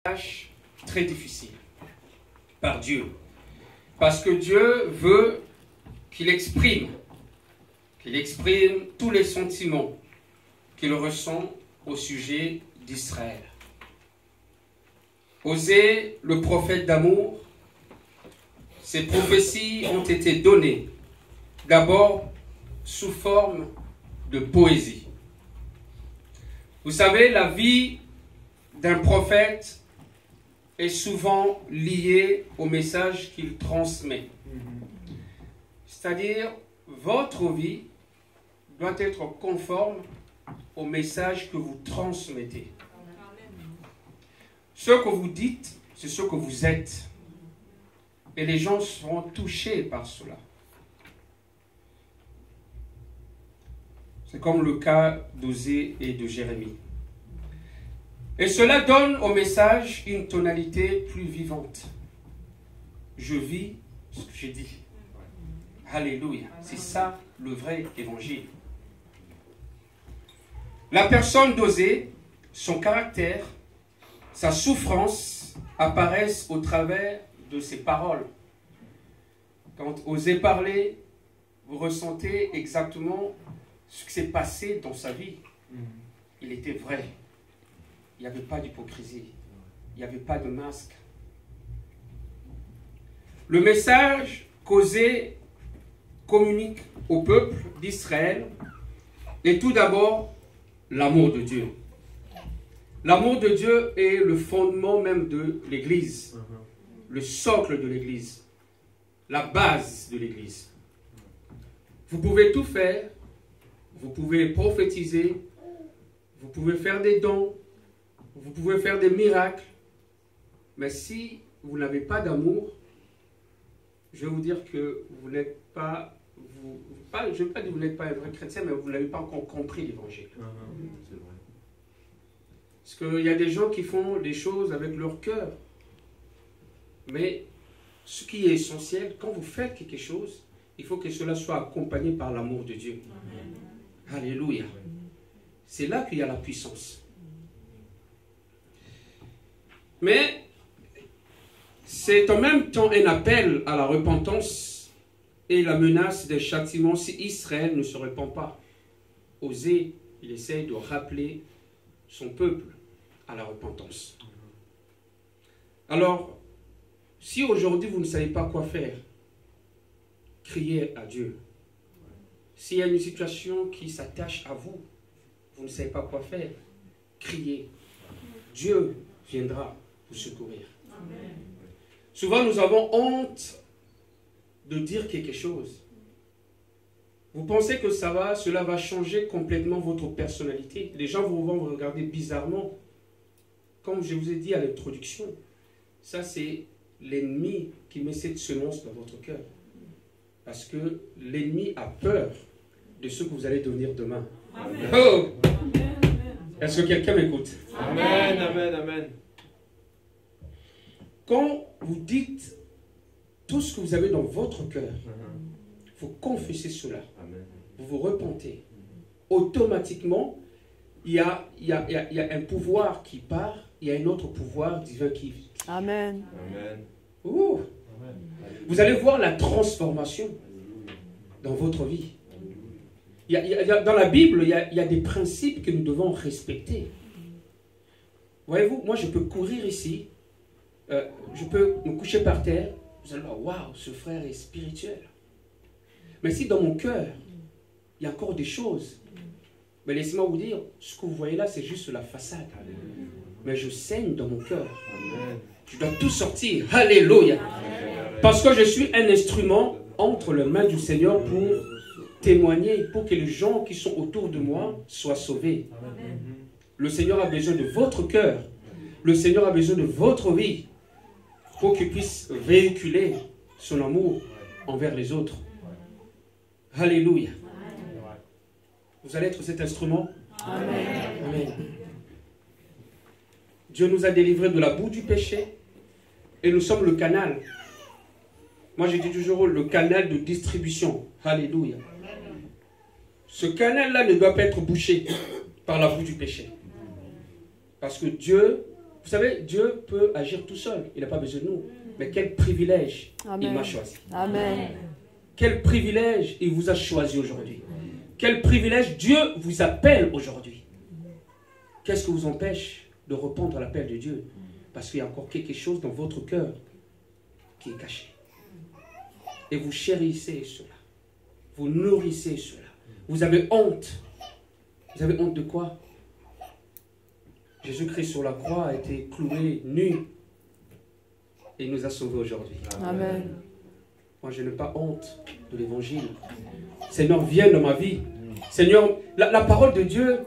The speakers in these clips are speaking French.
tâche très difficile par Dieu. Parce que Dieu veut qu'il exprime tous les sentiments qu'il ressent au sujet d'Israël. Osée, le prophète d'amour, ces prophéties ont été données d'abord sous forme de poésie. Vous savez, la vie d'un prophète est souvent liée au message qu'il transmet. C'est-à-dire, votre vie doit être conforme au message que vous transmettez. Ce que vous dites, c'est ce que vous êtes. Et les gens seront touchés par cela. C'est comme le cas d'Osée et de Jérémie. Et cela donne au message une tonalité plus vivante. Je vis ce que j'ai dit. Alléluia. C'est ça le vrai évangile. La personne d'Osée, son caractère, sa souffrance apparaissent au travers de ses paroles. Quand Osée parlait, vous ressentez exactement ce qui s'est passé dans sa vie. Il était vrai. Il n'y avait pas d'hypocrisie. Il n'y avait pas de masque. Le message qu'Osée communique au peuple d'Israël est tout d'abord l'amour de Dieu. L'amour de Dieu est le fondement même de l'Église, le socle de l'Église, la base de l'Église. Vous pouvez tout faire, vous pouvez prophétiser, vous pouvez faire des dons, vous pouvez faire des miracles, mais si vous n'avez pas d'amour, je vais vous dire que vous n'êtes pas, je ne vais pas dire que vous n'êtes pas un vrai chrétien, mais vous n'avez pas encore compris l'évangile. C'est vrai. Parce qu'il y a des gens qui font des choses avec leur cœur. Mais ce qui est essentiel, quand vous faites quelque chose, il faut que cela soit accompagné par l'amour de Dieu. Amen. Alléluia. C'est là qu'il y a la puissance. Mais c'est en même temps un appel à la repentance et la menace des châtiments si Israël ne se repent pas. Osée, il essaye de rappeler son peuple à la repentance. Alors, si aujourd'hui vous ne savez pas quoi faire, criez à Dieu. S'il y a une situation qui s'attache à vous, vous ne savez pas quoi faire, criez. Dieu viendra vous secourir. Amen. Souvent, nous avons honte de dire quelque chose. Vous pensez que cela va changer complètement votre personnalité. Les gens vont vous regarder bizarrement. Comme je vous ai dit à l'introduction, ça c'est l'ennemi qui met cette semence dans votre cœur. Parce que l'ennemi a peur de ce que vous allez devenir demain. Amen. Oh! Est-ce que quelqu'un m'écoute? Amen, amen, amen. Quand vous dites tout ce que vous avez dans votre cœur, vous confessez cela, amen. Vous vous repentez, automatiquement, il y a un pouvoir qui part, il y a un autre pouvoir divin qui... Amen. Amen. Ouh. Vous allez voir la transformation dans votre vie. Dans la Bible, il y a des principes que nous devons respecter. Voyez-vous, moi je peux courir ici, je peux me coucher par terre, vous allez voir, waouh, ce frère est spirituel. Mais si dans mon cœur, il y a encore des choses, mais laissez-moi vous dire, ce que vous voyez là, c'est juste la façade. Mais je saigne dans mon cœur. Je dois tout sortir. Alléluia. Parce que je suis un instrument entre les mains du Seigneur pour témoigner, pour que les gens qui sont autour de moi soient sauvés. Le Seigneur a besoin de votre cœur. Le Seigneur a besoin de votre vie pour qu'il puisse véhiculer son amour envers les autres. Alléluia. Vous allez être cet instrument. Amen. Amen. Dieu nous a délivrés de la boue du péché et nous sommes le canal. Moi, je dis toujours le canal de distribution. Alléluia. Ce canal-là ne doit pas être bouché par la boue du péché. Parce que Dieu Vous savez, Dieu peut agir tout seul. Il n'a pas besoin de nous. Mais quel privilège il m'a choisi. Amen. Quel privilège il vous a choisi aujourd'hui. Quel privilège Dieu vous appelle aujourd'hui. Qu'est-ce qui vous empêche de répondre à l'appel de Dieu? Parce qu'il y a encore quelque chose dans votre cœur qui est caché. Et vous chérissez cela. Vous nourrissez cela. Vous avez honte. Vous avez honte de quoi? Jésus-Christ sur la croix a été cloué nu et il nous a sauvés aujourd'hui. Amen. Moi, je n'ai pas honte de l'évangile. Seigneur, viens dans ma vie. Seigneur, la parole de Dieu,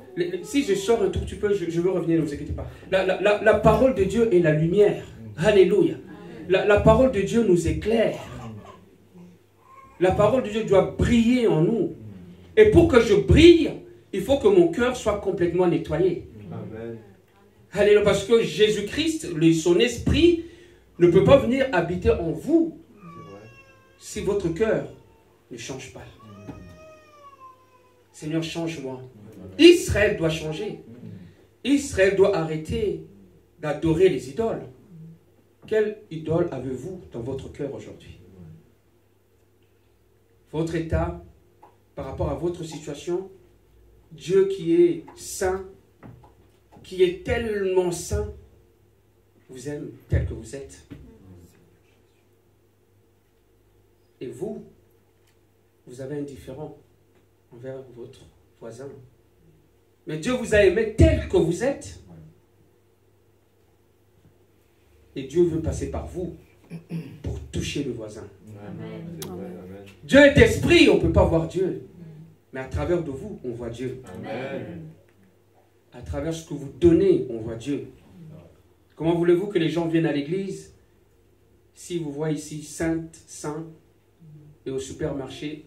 si je sors un tout petit peu, je veux revenir, ne vous inquiétez pas. La parole de Dieu est la lumière. Alléluia. La parole de Dieu nous éclaire. La parole de Dieu doit briller en nous. Et pour que je brille, il faut que mon cœur soit complètement nettoyé. Amen. Alléluia, parce que Jésus-Christ, son esprit, ne peut pas venir habiter en vous si votre cœur ne change pas. Seigneur, change-moi. Israël doit changer. Israël doit arrêter d'adorer les idoles. Quelle idole avez-vous dans votre cœur aujourd'hui? Votre état, par rapport à votre situation, Dieu qui est saint, qui est tellement saint, vous aime tel que vous êtes. Et vous, vous avez un différent envers votre voisin. Mais Dieu vous a aimé tel que vous êtes. Et Dieu veut passer par vous pour toucher le voisin. Amen. Amen. Dieu est esprit, on ne peut pas voir Dieu. Mais à travers de vous, on voit Dieu. Amen. À travers ce que vous donnez, on voit Dieu. Comment voulez-vous que les gens viennent à l'église si vous voyez ici sainte, saint, et au supermarché,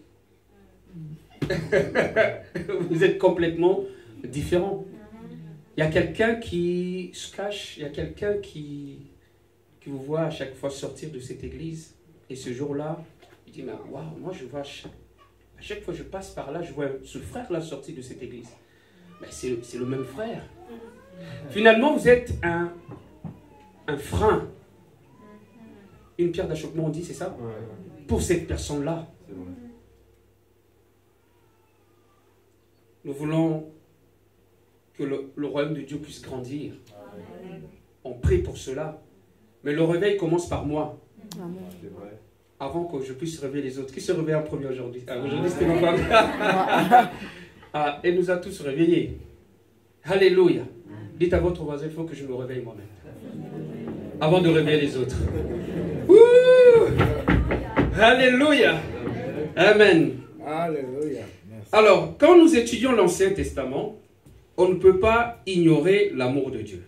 vous êtes complètement différent. Il y a quelqu'un qui se cache, il y a quelqu'un qui vous voit à chaque fois sortir de cette église, et ce jour-là, il dit, mais waouh, moi je vois, à chaque fois que je passe par là, je vois ce frère-là sortir de cette église. Mais c'est le même frère. Finalement, vous êtes un frein, une pierre d'achoppement, on dit, c'est ça? Pour cette personne-là. Nous voulons que le royaume de Dieu puisse grandir. On prie pour cela. Mais le réveil commence par moi. Avant que je puisse réveiller les autres. Qui se réveille en premier aujourd'hui? Aujourd'hui, c'était ma femme. Elle nous a tous réveillés. Alléluia. Dites à votre voisin, il faut que je me réveille moi-même. Avant de réveiller les autres. Alléluia. Amen. Alléluia. Merci. Alors, quand nous étudions l'Ancien Testament, on ne peut pas ignorer l'amour de Dieu.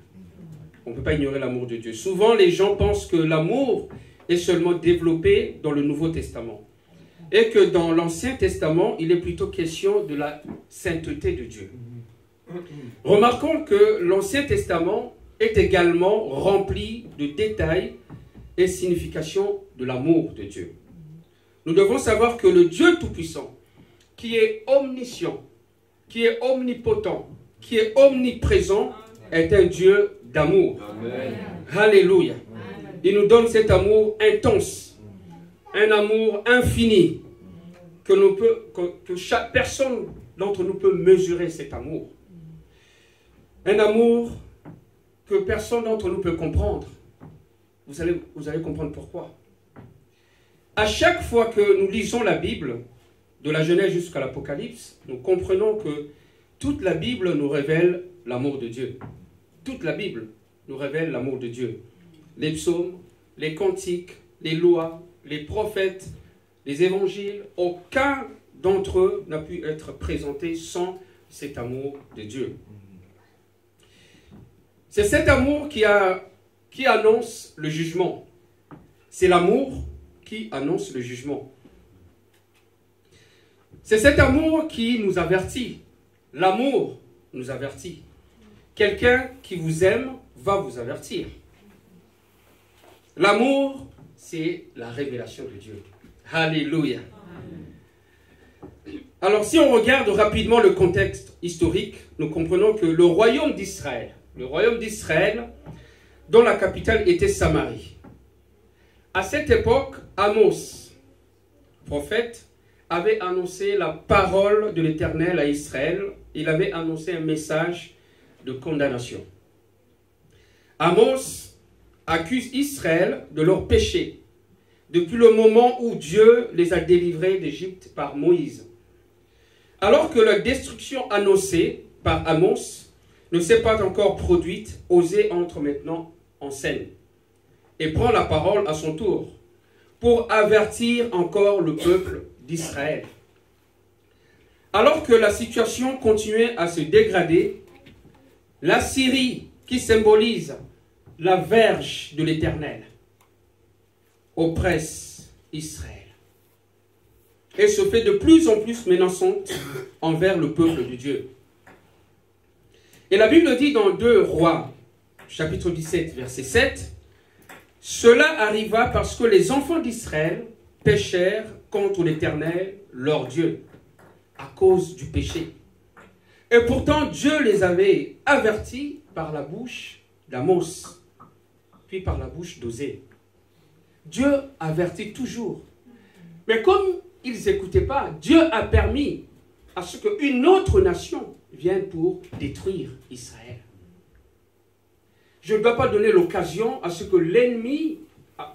On ne peut pas ignorer l'amour de Dieu. Souvent, les gens pensent que l'amour est seulement développé dans le Nouveau Testament. Et que dans l'Ancien Testament, il est plutôt question de la sainteté de Dieu. Remarquons que l'Ancien Testament est également rempli de détails et significations de l'amour de Dieu. Nous devons savoir que le Dieu Tout-Puissant, qui est omniscient, qui est omnipotent, qui est omniprésent, est un Dieu d'amour. Alléluia. Il nous donne cet amour intense, un amour infini, que chaque personne d'entre nous peut mesurer cet amour. Un amour que personne d'entre nous peut comprendre. Vous allez comprendre pourquoi. À chaque fois que nous lisons la Bible, de la Genèse jusqu'à l'Apocalypse, nous comprenons que toute la Bible nous révèle l'amour de Dieu. Toute la Bible nous révèle l'amour de Dieu. Les psaumes, les cantiques, les lois, les prophètes, les évangiles, aucun d'entre eux n'a pu être présenté sans cet amour de Dieu. C'est cet amour qui annonce le jugement. C'est l'amour qui annonce le jugement. C'est cet amour qui nous avertit. L'amour nous avertit. Quelqu'un qui vous aime va vous avertir. L'amour, c'est la révélation de Dieu. Alléluia. Alors, si on regarde rapidement le contexte historique, nous comprenons que le royaume d'Israël dont la capitale était Samarie. À cette époque, Amos, prophète, avait annoncé la parole de l'Éternel à Israël. Il avait annoncé un message de condamnation. Amos accuse Israël de leur péché depuis le moment où Dieu les a délivrés d'Égypte par Moïse. Alors que la destruction annoncée par Amos ne s'est pas encore produite, Osée entre maintenant en scène et prend la parole à son tour pour avertir encore le peuple d'Israël. Alors que la situation continuait à se dégrader, la Syrie, qui symbolise la verge de l'Éternel, oppresse Israël et se fait de plus en plus menaçante envers le peuple de Dieu. Et la Bible dit dans 2 Rois, chapitre 17, verset 7, « Cela arriva parce que les enfants d'Israël péchèrent contre l'Éternel, leur Dieu, à cause du péché. Et pourtant, Dieu les avait avertis par la bouche d'Amos, puis par la bouche d'Osée. Dieu avertit toujours. Mais comme ils n'écoutaient pas, Dieu a permis à ce qu'une autre nation vienne pour détruire Israël. Je ne dois pas donner l'occasion à ce que l'ennemi,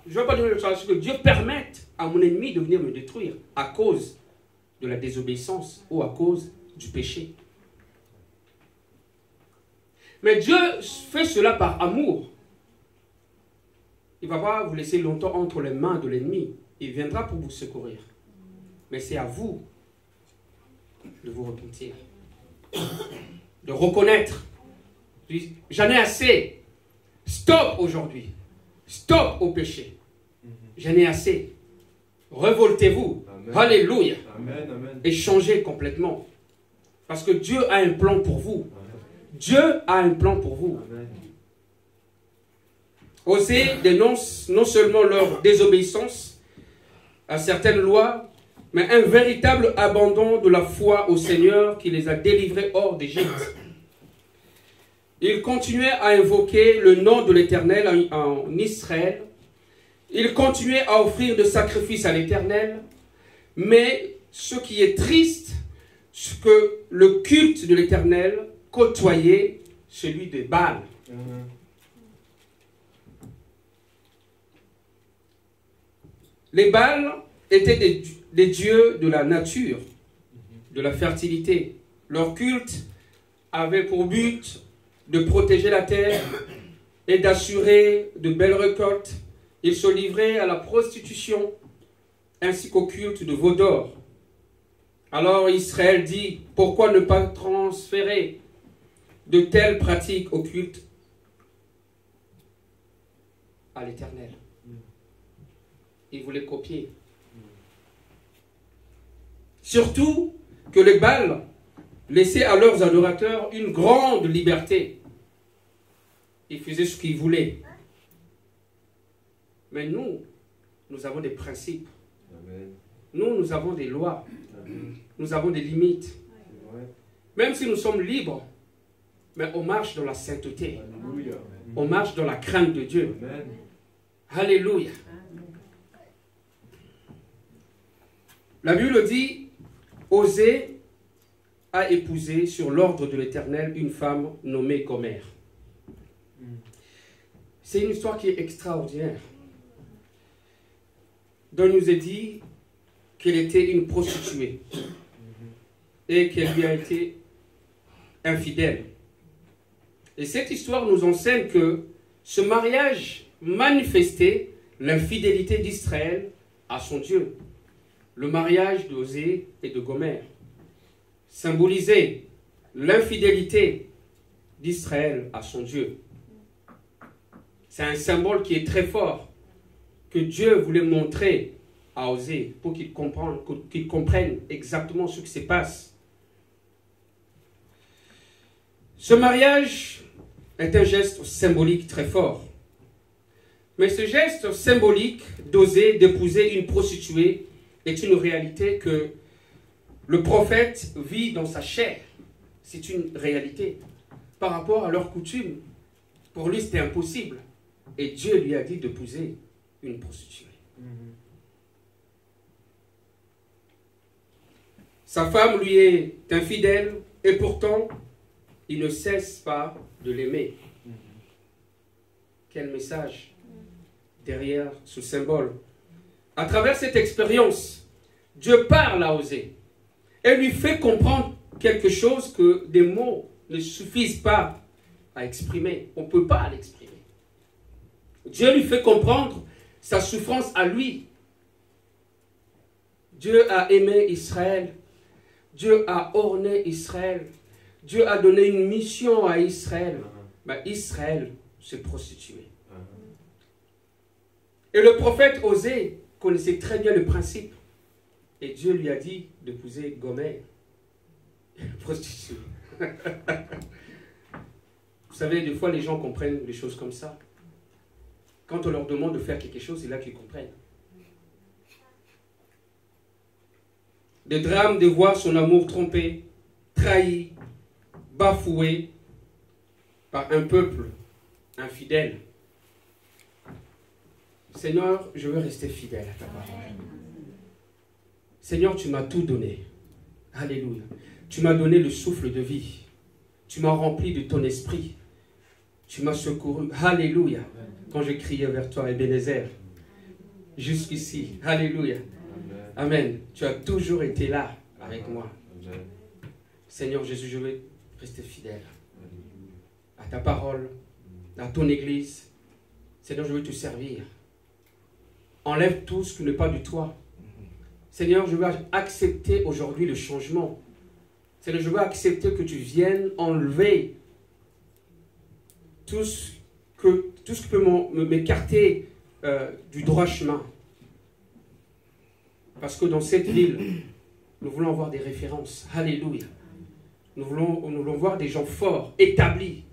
je ne dois pas donner l'occasion à ce que Dieu permette à mon ennemi de venir me détruire à cause de la désobéissance ou à cause du péché. Mais Dieu fait cela par amour. Il ne va pas vous laisser longtemps entre les mains de l'ennemi. Il viendra pour vous secourir. Mais c'est à vous de vous repentir. De reconnaître. J'en ai assez. Stop aujourd'hui. Stop au péché. J'en ai assez. Révoltez-vous. Amen. Alléluia. Amen, amen. Et changez complètement. Parce que Dieu a un plan pour vous. Dieu a un plan pour vous. Amen. Osée dénonce non seulement leur désobéissance à certaines lois, mais un véritable abandon de la foi au Seigneur qui les a délivrés hors d'Égypte. Ils continuaient à invoquer le nom de l'Éternel en Israël. Ils continuaient à offrir des sacrifices à l'Éternel. Mais ce qui est triste, c'est que le culte de l'Éternel côtoyait celui de Baal. Les Baals étaient des dieux de la nature, de la fertilité. Leur culte avait pour but de protéger la terre et d'assurer de belles récoltes. Ils se livraient à la prostitution ainsi qu'au culte de veau d'or. Alors Israël dit, pourquoi ne pas transférer de telles pratiques au culte à l'Éternel? Ils voulaient copier. Surtout que les Baals laissaient à leurs adorateurs une grande liberté. Ils faisaient ce qu'ils voulaient. Mais nous avons des principes. Amen. Nous avons des lois. Amen. Nous avons des limites. C'est vrai. Même si nous sommes libres, mais on marche dans la sainteté. Alléluia. On marche dans la crainte de Dieu. Amen. Alléluia. La Bible dit, Osée a épousé sur l'ordre de l'Éternel une femme nommée Gomère. C'est une histoire qui est extraordinaire. Dont il nous est dit qu'elle était une prostituée et qu'elle lui a été infidèle. Et cette histoire nous enseigne que ce mariage manifestait l'infidélité d'Israël à son Dieu. Le mariage d'Osée et de Gomère symbolisait l'infidélité d'Israël à son Dieu. C'est un symbole qui est très fort, que Dieu voulait montrer à Osée pour qu'il comprenne exactement ce qui se passe. Ce mariage est un geste symbolique très fort. Mais ce geste symbolique d'Osée d'épouser une prostituée est une réalité que le prophète vit dans sa chair. C'est une réalité. Par rapport à leur coutume, pour lui c'était impossible Et Dieu lui a dit d'épouser une prostituée. Sa femme lui est infidèle et pourtant, il ne cesse pas de l'aimer. Quel message derrière ce symbole. À travers cette expérience, Dieu parle à Osée et lui fait comprendre quelque chose que des mots ne suffisent pas à exprimer. On ne peut pas l'exprimer. Dieu lui fait comprendre sa souffrance à lui. Dieu a aimé Israël. Dieu a orné Israël. Dieu a donné une mission à Israël. Mais Israël s'est prostitué. Et le prophète Osée connaissait très bien le principe. Et Dieu lui a dit d'épouser Gomère, prostituée. Vous savez, des fois les gens comprennent les choses comme ça. Quand on leur demande de faire quelque chose, c'est là qu'ils comprennent. Le drame de voir son amour trompé, trahi, bafoué par un peuple infidèle. Seigneur, je veux rester fidèle à ta parole. Seigneur, tu m'as tout donné. Alléluia. Tu m'as donné le souffle de vie. Tu m'as rempli de ton esprit. Tu m'as secouru. Alléluia. Quand je criais vers toi, Ebenezer. Jusqu'ici. Alléluia. Amen. Tu as toujours été là avec moi. Seigneur Jésus, je veux rester fidèle à ta parole, à ton église. Seigneur, je veux te servir. Enlève tout ce qui n'est pas de toi. Seigneur, je veux accepter aujourd'hui le changement. Seigneur, je veux accepter que tu viennes enlever tout ce qui peut m'écarter du droit chemin. Parce que dans cette ville, nous voulons avoir des références. Alléluia. Nous voulons voir des gens forts, établis.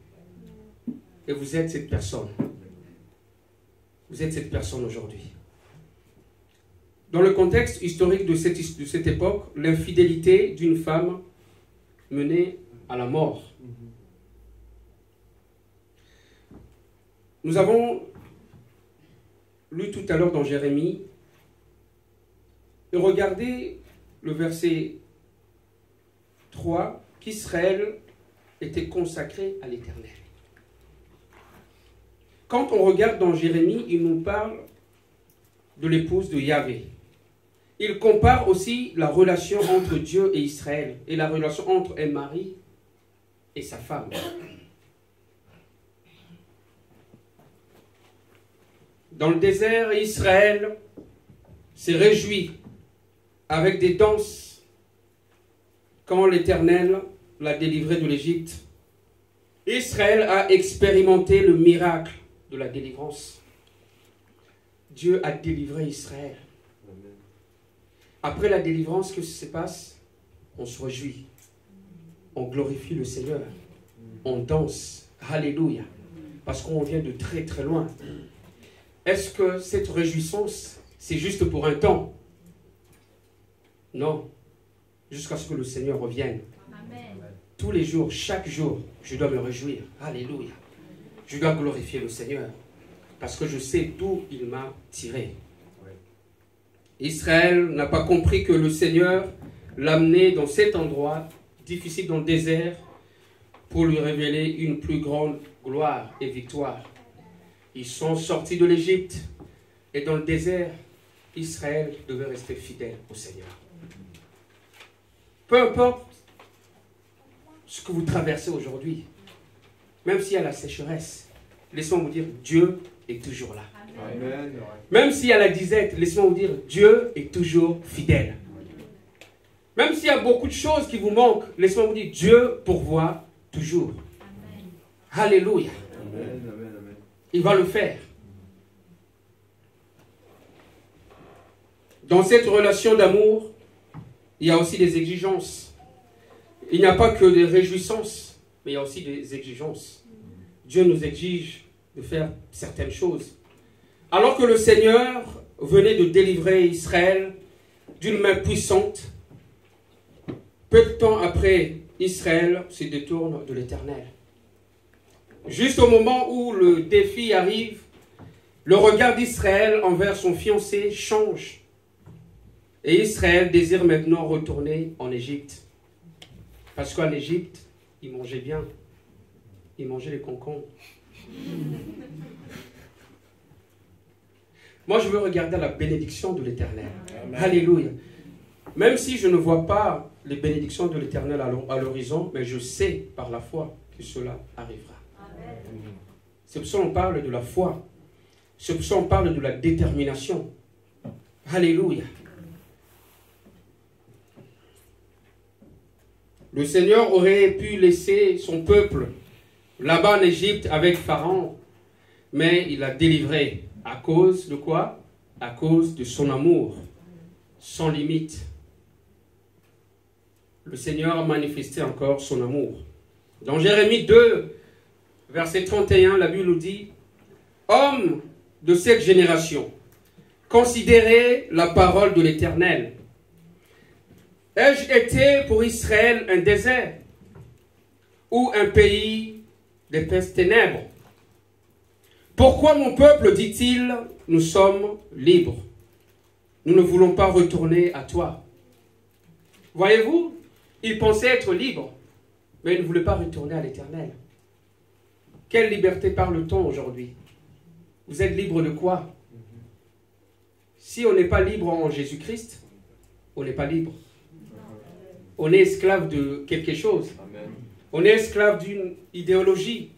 Et vous êtes cette personne. Vous êtes cette personne aujourd'hui. Dans le contexte historique de cette époque, l'infidélité d'une femme menait à la mort. Nous avons lu tout à l'heure dans Jérémie, et regardez le verset 3, qu'Israël était consacré à l'Éternel. Quand on regarde dans Jérémie, il nous parle de l'épouse de Yahvé. Il compare aussi la relation entre Dieu et Israël et la relation entre un mari et sa femme. Dans le désert, Israël s'est réjoui avec des danses quand l'Éternel l'a délivré de l'Égypte. Israël a expérimenté le miracle de la délivrance. Dieu a délivré Israël. Après la délivrance, qu'est-ce qui se passe? On se réjouit. On glorifie le Seigneur. On danse. Alléluia. Parce qu'on vient de très très loin. Est-ce que cette réjouissance, c'est juste pour un temps? Non. Jusqu'à ce que le Seigneur revienne. Amen. Tous les jours, chaque jour, je dois me réjouir. Alléluia. Je dois glorifier le Seigneur. Parce que je sais d'où il m'a tiré. Israël n'a pas compris que le Seigneur l'a amené dans cet endroit difficile dans le désert pour lui révéler une plus grande gloire et victoire. Ils sont sortis de l'Égypte et dans le désert, Israël devait rester fidèle au Seigneur. Peu importe ce que vous traversez aujourd'hui, même s'il y a la sécheresse, laissez-moi vous dire, Dieu est toujours là. Amen. Même s'il y a la disette, laissez-moi vous dire, Dieu est toujours fidèle. Même s'il y a beaucoup de choses qui vous manquent, laissez-moi vous dire, Dieu pourvoit toujours. Amen. Alléluia. Amen. Il va le faire. Dans cette relation d'amour, il y a aussi des exigences. Il n'y a pas que des réjouissances, mais il y a aussi des exigences. Dieu nous exige de faire certaines choses. Alors que le Seigneur venait de délivrer Israël d'une main puissante, peu de temps après, Israël se détourne de l'Éternel. Juste au moment où le défi arrive, Le regard d'Israël envers son fiancé change. Et Israël désire maintenant retourner en Égypte. Parce qu'en Égypte, ils mangeaient bien. Ils mangeaient les concombres. Moi, je veux regarder la bénédiction de l'Éternel. Alléluia. Même si je ne vois pas les bénédictions de l'Éternel à l'horizon, mais je sais par la foi que cela arrivera. C'est pour ça qu'on parle de la foi. C'est pour ça qu'on parle de la détermination. Alléluia. Le Seigneur aurait pu laisser son peuple là-bas en Égypte avec Pharaon, mais il l'a délivré. À cause de quoi? À cause de son amour, sans limite. Le Seigneur a manifesté encore son amour. Dans Jérémie 2, verset 31, la Bible nous dit: Hommes de cette génération, considérez la parole de l'Éternel. Ai-je été pour Israël un désert ou un pays d'épaisses ténèbres? Pourquoi mon peuple, dit-il, nous sommes libres? Nous ne voulons pas retourner à toi. Voyez-vous, ils pensaient être libres, mais ils ne voulaient pas retourner à l'Éternel. Quelle liberté parle-t-on aujourd'hui? Vous êtes libre de quoi? Si on n'est pas libre en Jésus-Christ, on n'est pas libre. On est esclave de quelque chose. On est esclave d'une idéologie.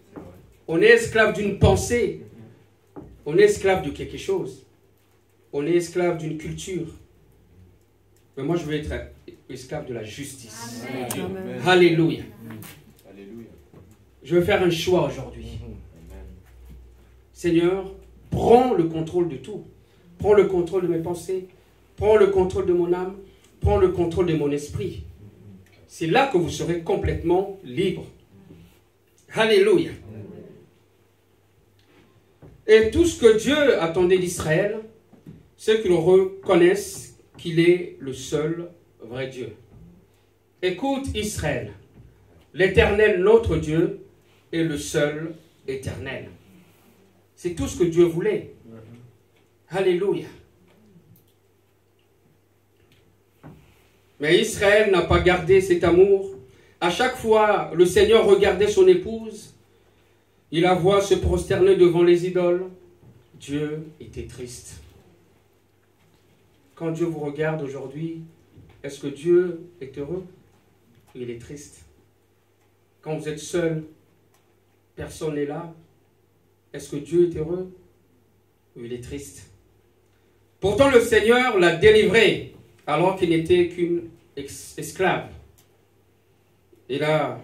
On est esclave d'une pensée. On est esclave de quelque chose. On est esclave d'une culture. Mais moi, je veux être esclave de la justice. Amen. Alléluia. Alléluia. Je veux faire un choix aujourd'hui. Seigneur, prends le contrôle de tout. Prends le contrôle de mes pensées. Prends le contrôle de mon âme. Prends le contrôle de mon esprit. C'est là que vous serez complètement libre. Alléluia. Et tout ce que Dieu attendait d'Israël, c'est qu'ils reconnaissent qu'il est le seul vrai Dieu. Écoute Israël, l'Éternel notre Dieu est le seul éternel. C'est tout ce que Dieu voulait. Alléluia. Mais Israël n'a pas gardé cet amour. À chaque fois, le Seigneur regardait son épouse. Il la voit se prosterner devant les idoles. Dieu était triste. Quand Dieu vous regarde aujourd'hui, est-ce que Dieu est heureux? Il est triste. Quand vous êtes seul, personne n'est là. Est-ce que Dieu est heureux? Il est triste. Pourtant, le Seigneur l'a délivré alors qu'il n'était qu'une esclave. Il a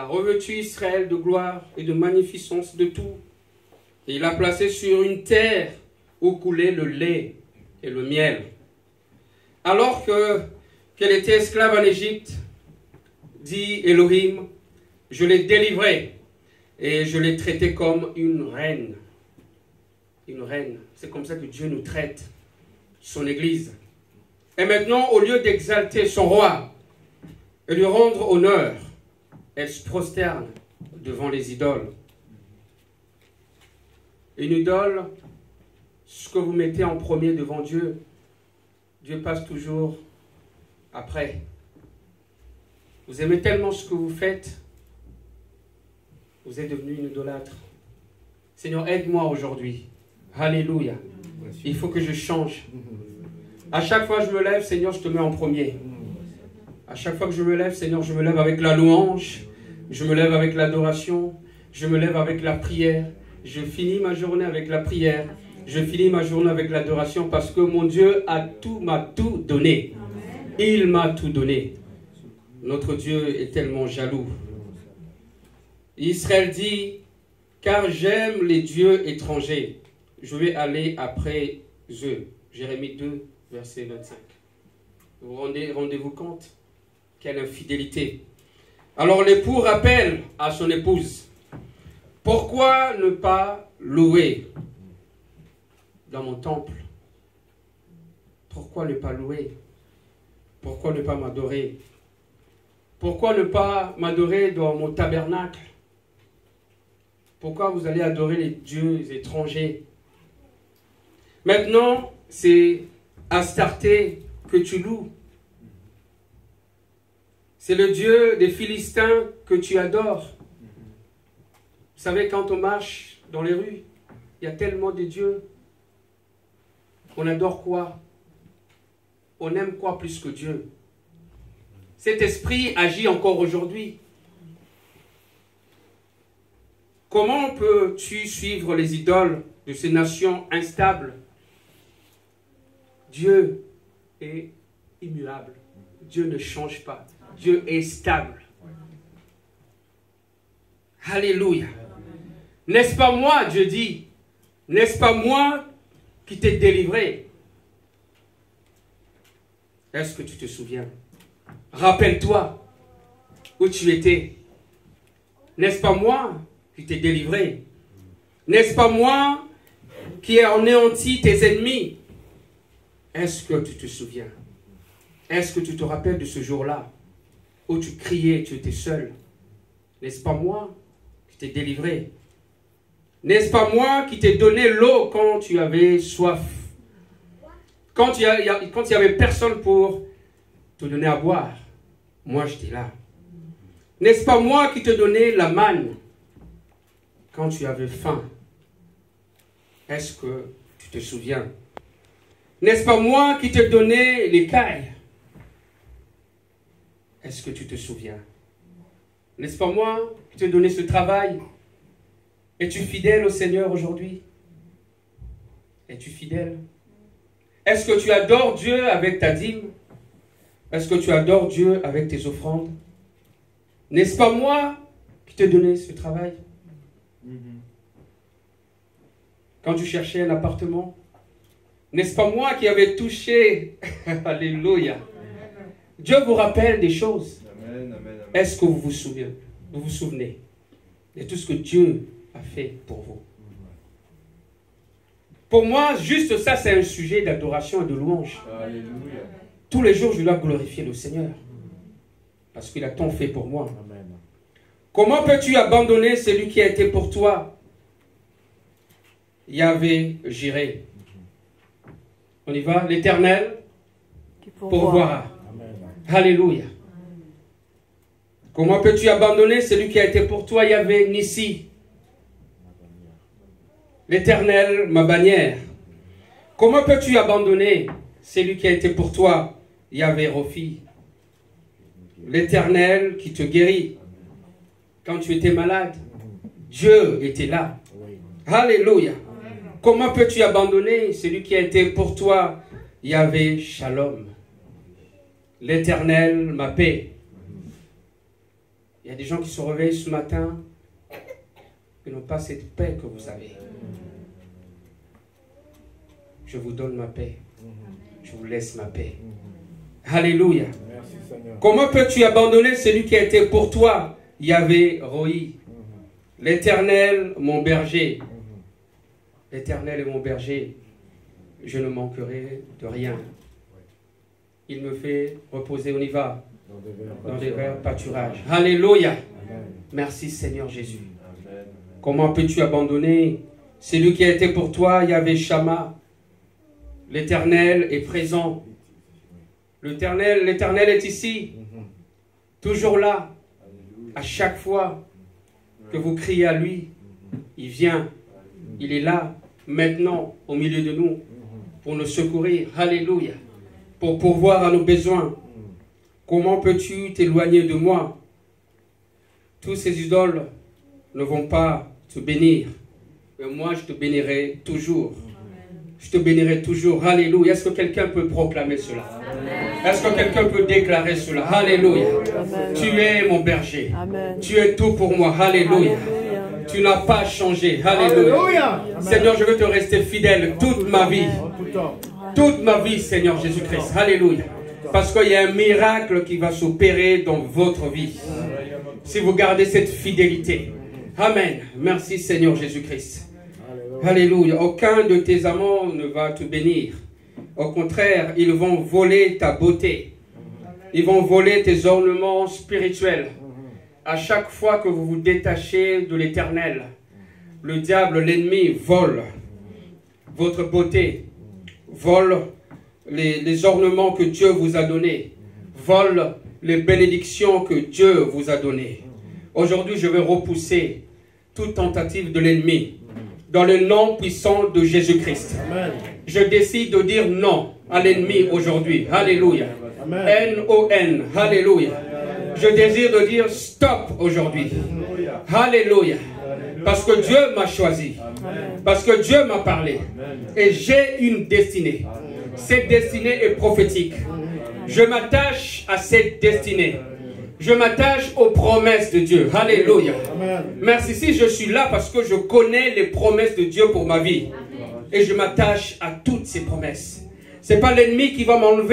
revêtu Israël de gloire et de magnificence de tout. Et il l'a placé sur une terre où coulait le lait et le miel. Alors qu'elle était esclave en Égypte, dit Elohim, je l'ai délivrée et je l'ai traitée comme une reine. Une reine. C'est comme ça que Dieu nous traite, son Église. Et maintenant, au lieu d'exalter son roi et lui rendre honneur, elle se prosterne devant les idoles. Une idole, ce que vous mettez en premier devant Dieu, Dieu passe toujours après. Vous aimez tellement ce que vous faites, vous êtes devenu une idolâtre. Seigneur, aide-moi aujourd'hui. Alléluia. Il faut que je change. À chaque fois que je me lève, Seigneur, je te mets en premier. À chaque fois que je me lève, Seigneur, je me lève avec la louange, je me lève avec l'adoration, je me lève avec la prière. Je finis ma journée avec la prière. Je finis ma journée avec l'adoration parce que mon Dieu m'a tout donné. Il m'a tout donné. Notre Dieu est tellement jaloux. Israël dit, car j'aime les dieux étrangers. Je vais aller après eux. Jérémie 2, verset 25. Vous rendez-vous compte? Quelle infidélité. Alors l'époux rappelle à son épouse, pourquoi ne pas louer dans mon temple? Pourquoi ne pas louer? Pourquoi ne pas m'adorer? Pourquoi ne pas m'adorer dans mon tabernacle? Pourquoi vous allez adorer les dieux étrangers? Maintenant, c'est Astarté que tu loues. C'est le Dieu des Philistins que tu adores. Vous savez, quand on marche dans les rues, il y a tellement de dieux. On adore quoi? On aime quoi plus que Dieu? Cet esprit agit encore aujourd'hui. Comment peux-tu suivre les idoles de ces nations instables? Dieu est immuable. Dieu ne change pas. Dieu est stable. Alléluia. N'est-ce pas moi, Dieu dit, n'est-ce pas moi qui t'ai délivré? Est-ce que tu te souviens? Rappelle-toi où tu étais. N'est-ce pas moi qui t'ai délivré? N'est-ce pas moi qui ai anéanti tes ennemis? Est-ce que tu te souviens? Est-ce que tu te rappelles de ce jour-là où tu criais, tu étais seul? N'est-ce pas moi qui t'ai délivré? N'est-ce pas moi qui t'ai donné l'eau quand tu avais soif? Quand il n'y avait personne pour te donner à boire, moi j'étais là. N'est-ce pas moi qui te donnais la manne quand tu avais faim? Est-ce que tu te souviens? N'est-ce pas moi qui te donnais l'écaille? Est-ce que tu te souviens? N'est-ce pas moi qui te donnais ce travail? Es-tu fidèle au Seigneur aujourd'hui? Es-tu fidèle? Est-ce que tu adores Dieu avec ta dîme? Est-ce que tu adores Dieu avec tes offrandes? N'est-ce pas moi qui t'ai donné ce travail? Quand tu cherchais un appartement, n'est-ce pas moi qui avais touché? Alléluia. Dieu vous rappelle des choses. Est-ce que vous vous souvenez de tout ce que Dieu a fait pour vous? Pour moi, juste ça, c'est un sujet d'adoration et de louange. Alléluia. Tous les jours, je dois glorifier le Seigneur. Parce qu'il a tant fait pour moi. Amen. Comment peux-tu abandonner celui qui a été pour toi? Yahvé Jireh. On y va? L'Éternel pourvoira. Amen. Alléluia. Comment peux-tu abandonner celui qui a été pour toi? Yahvé Nissi. L'Éternel, ma bannière. Comment peux-tu abandonner celui qui a été pour toi? Yahvé Rofi. L'Éternel qui te guérit. Quand tu étais malade, Dieu était là. Alléluia. Comment peux-tu abandonner celui qui a été pour toi? Yahvé Shalom. L'Éternel, ma paix. Il y a des gens qui se réveillent ce matin et n'ont pas cette paix que vous avez. Je vous donne ma paix. Je vous laisse ma paix. Alléluia. Merci Seigneur. Comment peux-tu abandonner celui qui a été pour toi? Yahvé Roi. L'Éternel, mon berger. L'Éternel est mon berger. Je ne manquerai de rien. Il me fait reposer, on y va, dans des verts pâturages. Alléluia. Amen. Merci Seigneur Jésus. Amen. Comment peux-tu abandonner celui qui a été pour toi? Yahvé Shama. L'Éternel est présent. L'Éternel est ici. Toujours là. À chaque fois que vous criez à lui, il vient. Il est là, maintenant, au milieu de nous, pour nous secourir. Alléluia. Pour pourvoir à nos besoins. Comment peux-tu t'éloigner de moi? Tous ces idoles ne vont pas te bénir. Mais moi, je te bénirai toujours. Je te bénirai toujours. Alléluia. Est-ce que quelqu'un peut proclamer cela? Est-ce que quelqu'un peut déclarer cela? Alléluia. Amen. Tu es mon berger. Amen. Tu es tout pour moi. Alléluia. Alléluia. Tu n'as pas changé. Alléluia. Alléluia. Seigneur, je veux te rester fidèle toute ma vie. En tout temps. Toute ma vie, Seigneur Jésus-Christ. Alléluia. Parce qu'il y a un miracle qui va s'opérer dans votre vie. Si vous gardez cette fidélité. Amen. Merci Seigneur Jésus-Christ. Alléluia. Aucun de tes amants ne va te bénir. Au contraire, ils vont voler ta beauté. Ils vont voler tes ornements spirituels. À chaque fois que vous vous détachez de l'Éternel, le diable, l'ennemi, vole votre beauté, vole les ornements que Dieu vous a donnés, vole les bénédictions que Dieu vous a données. Aujourd'hui, je vais repousser toute tentative de l'ennemi dans le nom puissant de Jésus-Christ. Je décide de dire non à l'ennemi aujourd'hui. Alléluia. N-O-N. Alléluia. Je désire de dire stop aujourd'hui. Alléluia. Parce que Dieu m'a choisi. Parce que Dieu m'a parlé. Et j'ai une destinée. Cette destinée est prophétique. Je m'attache à cette destinée. Je m'attache aux promesses de Dieu. Alléluia. Merci si je suis là parce que je connais les promesses de Dieu pour ma vie. Et je m'attache à toutes ces promesses. Ce n'est pas l'ennemi qui va m'enlever